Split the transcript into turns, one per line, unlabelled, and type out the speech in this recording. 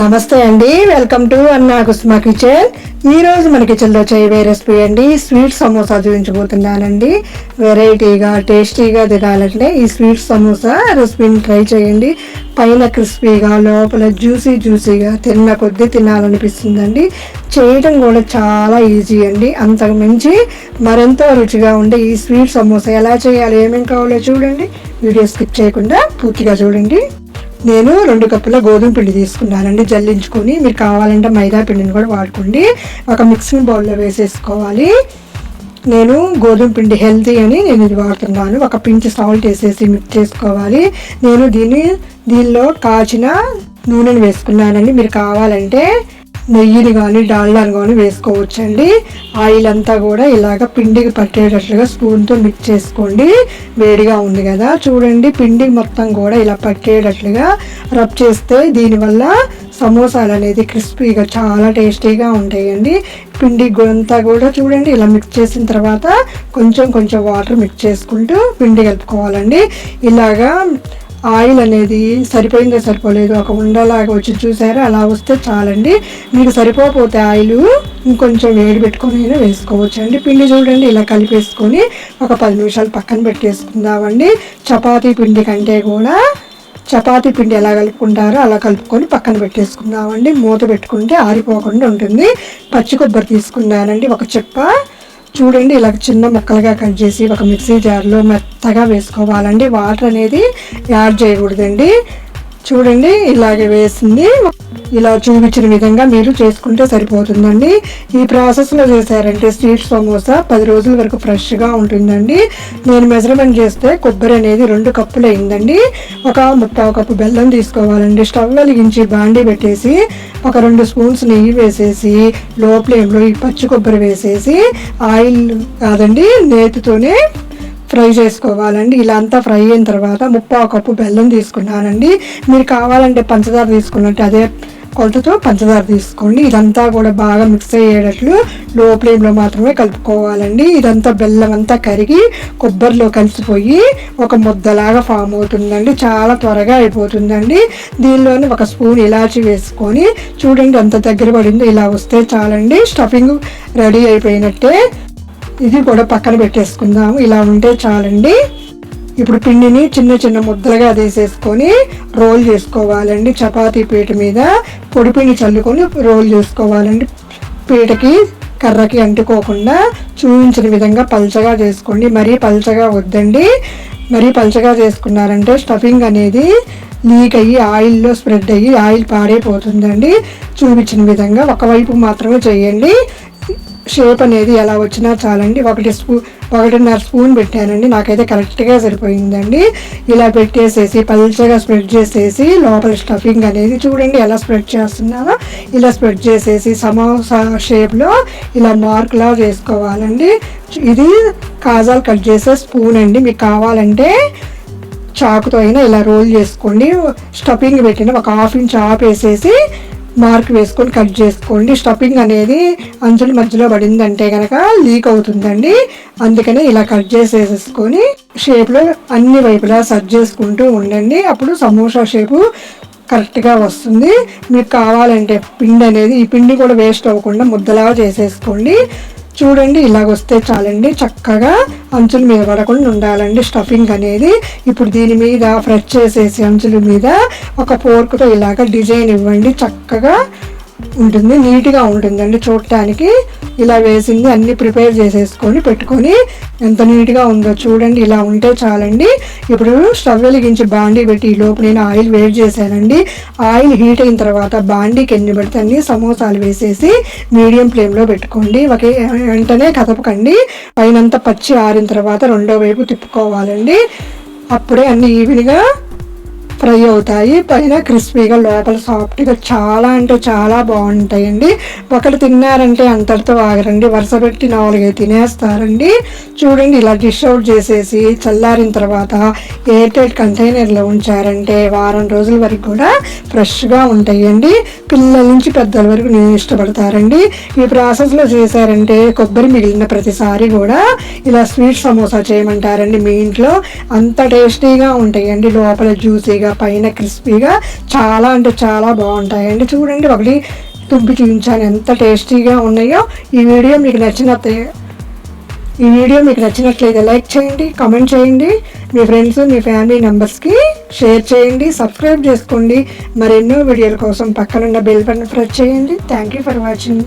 నమస్తే అండి, welcome to అన్నా కుస్మా కిచెన్. ఈరోజు మన కిచెన్లో చేయబోయే రెసిపీ అండి స్వీట్ సమోసా చూపించబోతున్నానండి. వెరైటీగా టేస్టీగా తినాలంటే ఈ స్వీట్ సమోసా రెసిపీని ట్రై చేయండి. పైన క్రిస్పీగా లోపల జ్యూసీగా తిన్న కొద్దీ తినాలనిపిస్తుందండి. చేయడం కూడా చాలా ఈజీ అండి. అంతకు మించి మరెంతో రుచిగా ఉండే ఈ స్వీట్ సమోసా ఎలా చేయాలి, ఏమేమి కావాలో చూడండి. వీడియో స్కిప్ చేయకుండా పూర్తిగా చూడండి. నేను 2 కప్పుల గోధుమ పిండి తీసుకున్నానండి జల్లించుకొని. మీరు కావాలంటే మైదా పిండిని కూడా వాడుకోండి. ఒక మిక్సింగ్ బౌల్లో వేసేసుకోవాలి. నేను గోధుమ పిండి హెల్తీ అని నేను ఇది వాడుతున్నాను. ఒక పించ్ సాల్ట్ వేసేసి మిక్స్ చేసుకోవాలి. నేను దీనిలో కాచిన నూనెని వేసుకున్నానండి. మీరు కావాలంటే నెయ్యిని కానీ డాల్డాని కానీ వేసుకోవచ్చండి. ఆయిల్ అంతా కూడా ఇలాగ పిండికి పట్టేటట్లుగా స్పూన్తో మిక్స్ చేసుకోండి. వేడిగా ఉంది కదా, చూడండి పిండి మొత్తం కూడా ఇలా పట్టేటట్లుగా రబ్ చేస్తే దీనివల్ల సమోసాలు అనేది క్రిస్పీగా చాలా టేస్టీగా ఉంటాయండి. పిండి అంతా కూడా చూడండి ఇలా మిక్స్ చేసిన తర్వాత కొంచెం వాటర్ మిక్స్ చేసుకుంటూ పిండి కలుపుకోవాలండి. ఇలాగా ఆయిల్ అనేది సరిపోయిందో సరిపోలేదు, ఒక ఉండలాగా వచ్చి చూసారా, అలా వస్తే చాలండి. మీకు సరిపోతే ఆయిల్ ఇంకొంచెం వేడి పెట్టుకొని అయినా వేసుకోవచ్చు అండి. పిండి చూడండి ఇలా కలిపేసుకొని ఒక 10 నిమిషాలు పక్కన పెట్టేసుకుందామండి. చపాతీ పిండి కంటే కూడా చపాతీ పిండి ఎలా కలుపుకుంటారో అలా కలుపుకొని పక్కన పెట్టేసుకుందామండి. మూత పెట్టుకుంటే ఆరిపోకుండా ఉంటుంది. పచ్చి కొబ్బరి తీసుకున్నానండి, ఒక చెప్ప. చూడండి ఇలా చిన్న ముక్కలుగా కట్ చేసి ఒక మిక్సీ జార్లో మెత్తగా వేసుకోవాలండి. వాటర్ అనేది యాడ్ చేయకూడదండి. చూడండి ఇలాగే వేసింది. ఇలా చూపించిన విధంగా మీరు చేసుకుంటే సరిపోతుందండి. ఈ ప్రాసెస్లో చేశారంటే స్వీట్ సమోసా 10 రోజుల వరకు ఫ్రెష్గా ఉంటుందండి. నేను మెజర్మెంట్ చేస్తే కొబ్బరి అనేది 2 కప్పులు అయిందండి. ఒక 3/4 కప్పు బెల్లం తీసుకోవాలండి. స్టవ్ వెలిగించి బాండీ పెట్టేసి ఒక 2 స్పూన్స్ నెయ్యి వేసేసి లో ఫ్లేమ్లో ఈ పచ్చి కొబ్బరి వేసేసి ఆయిల్ కాదండి నేతితోనే ఫ్రై చేసుకోవాలండి. ఇలా అంతా ఫ్రై అయిన తర్వాత 3/4 కప్పు బెల్లం తీసుకున్నానండి. మీరు కావాలంటే పంచదార తీసుకున్నట్టు అదే కొలతతో పంచదార తీసుకోండి. ఇదంతా కూడా బాగా మిక్స్ అయ్యేటట్లు లో ఫ్లేమ్లో మాత్రమే కలుపుకోవాలండి. ఇదంతా బెల్లం అంతా కరిగి కొబ్బరిలో కలిసిపోయి ఒక ముద్దలాగా ఫామ్ అవుతుందండి. చాలా త్వరగా అయిపోతుందండి. దీనిలోనే ఒక స్పూన్ ఇలాచి వేసుకొని చూడండి ఎంత దగ్గర పడిందో. ఇలా వస్తే చాలండి. స్టఫింగ్ రెడీ అయిపోయినట్టే. ఇది కూడా పక్కన పెట్టేసుకుందాము. ఇలా ఉంటే చాలండి. ఇప్పుడు పిండిని చిన్న ముద్దలుగా తీసేసుకొని రోల్ చేసుకోవాలండి. చపాతీ పీట మీద పొడిపిండి చల్లుకొని రోల్ చేసుకోవాలండి. పీటకి కర్రకి అంటుకోకుండా చూపించిన విధంగా పల్చగా చేసుకోండి. మరీ పల్చగా వద్దండి. మరీ పల్చగా చేసుకున్నారంటే స్టఫింగ్ అనేది లీక్ అయ్యి ఆయిల్లో స్ప్రెడ్ అయ్యి ఆయిల్ పాడైపోతుందండి. చూపించిన విధంగా ఒకవైపు మాత్రమే చేయండి. షేప్ అనేది ఎలా వచ్చినా చాలండి. 1.5 స్పూన్ పెట్టానండి. నాకైతే కరెక్ట్గా సరిపోయిందండి. ఇలా పెట్టేసేసి పల్చగా స్ప్రెడ్ చేసేసి లోపల స్టఫింగ్ అనేది చూడండి ఎలా స్ప్రెడ్ చేస్తున్నానో ఇలా స్ప్రెడ్ చేసేసి సమోసా షేప్లో ఇలా మార్క్లా చేసుకోవాలండి. ఇది కాజాలు కట్ చేసే స్పూన్ అండి. మీకు కావాలంటే చాకుతో అయినా ఇలా రోల్ చేసుకోండి. స్టఫింగ్ పెట్టిన ఒక 1/2 ఇంచ్ ఆపేసేసి మార్క్ వేసుకొని కట్ చేసుకోండి. స్టఫింగ్ అనేది అంచుల మధ్యలో పడిందంటే కనుక లీక్ అవుతుందండి. అందుకనే ఇలా కట్ చేసేసుకొని షేప్లో అన్ని వైపులా సర్జ్ చేసుకుంటూ ఉండండి. అప్పుడు సమోసా షేపు కరెక్ట్గా వస్తుంది. మీకు కావాలంటే పిండి అనేది ఈ పిండి కూడా వేస్ట్ అవ్వకుండా ముద్దలాగా చేసేసుకోండి. చూడండి ఇలాగ వస్తే చాలండి. చక్కగా అంచుల మీద పడకుండా ఉండాలండి స్టఫింగ్ అనేది. ఇప్పుడు దీని మీద ఫ్రెష్ చేసేసి అంచుల మీద ఒక ఫోర్క్తో ఇలాగ డిజైన్ ఇవ్వండి. చక్కగా ఉంటుంది, నీట్గా ఉంటుందండి చూడటానికి. ఇలా వేసింది అన్నీ ప్రిపేర్ చేసేసుకొని పెట్టుకొని ఎంత నీట్గా ఉందో చూడండి. ఇలా ఉంటే చాలండి. ఇప్పుడు స్టవ్ వెలిగించి బాండీ పెట్టి ఈ లోపు నేను ఆయిల్ వేడి చేశానండి. ఆయిల్ హీట్ అయిన తర్వాత బాండీకి ఎన్ని పడితే అన్ని సమోసాలు వేసేసి మీడియం ఫ్లేమ్లో పెట్టుకోండి. వెంటనే కదపకండి. పైనంతా పచ్చి ఆరిన తర్వాత రెండో వైపు తిప్పుకోవాలండి. అప్పుడే అన్ని ఈవెన్గా ఫ్రై అవుతాయి. పైన క్రిస్పీగా లోపల సాఫ్ట్గా చాలా అంటే చాలా బాగుంటాయండి. ఒకటి తిన్నారంటే అంతటితో ఆగరండి, వరుస పెట్టి 4-5 తినేస్తారండి. చూడండి ఇలా డిష్ అవుట్ చేసేసి చల్లారిన తర్వాత ఎయిర్ టైట్ కంటైనర్లో ఉంచారంటే వారం రోజుల వరకు కూడా ఫ్రెష్గా ఉంటాయండి. పిల్లల నుంచి పెద్దల వరకు నేను ఇష్టపడతారండి. ఈ ప్రాసెస్లో చేశారంటే కొబ్బరి మిగిలిన ప్రతిసారి కూడా ఇలా స్వీట్ సమోసా చేయమంటారండి. మీ ఇంట్లో అంత టేస్టీగా ఉంటాయండి. లోపల జ్యూసీగా పైన క్రిస్పీగా చాలా అంటే చాలా బాగుంటాయండి. చూడండి, ఒకటి తుంపి చూపించాను ఎంత టేస్టీగా ఉన్నాయో. ఈ వీడియో మీకు నచ్చినట్లయితే లైక్ చేయండి, కామెంట్ చేయండి, మీ ఫ్రెండ్స్ మీ ఫ్యామిలీ మెంబర్స్కి షేర్ చేయండి, సబ్స్క్రైబ్ చేసుకోండి. మరెన్నో వీడియోల కోసం పక్కనున్న బెల్ బటన్ ప్రెస్ చేయండి. Thank you for watching.